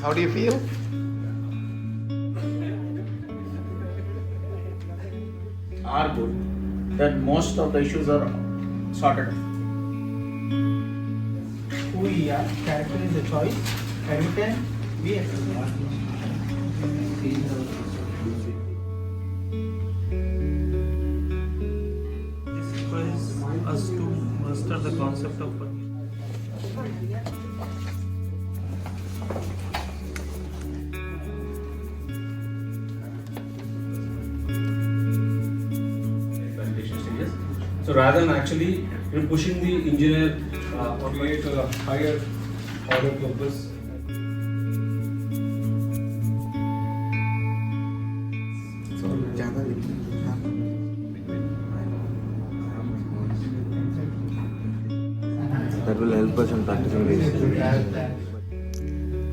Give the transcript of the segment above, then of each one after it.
Nice. How do you feel? Are good. That most of the issues are sorted. Who we are, character is a choice. Every time we accept. This requires us to master the concept of validation stages. So rather than actually pushing the engineer or create a higher order purpose. That will help us in practicing this.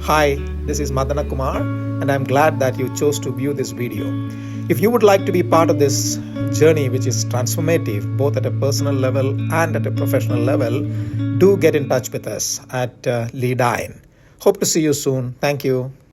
Hi, this is Madana Kumar, and I'm glad that you chose to view this video. If you would like to be part of this journey, which is transformative both at a personal level and at a professional level, do get in touch with us at Leadyne. Hope to see you soon. Thank you.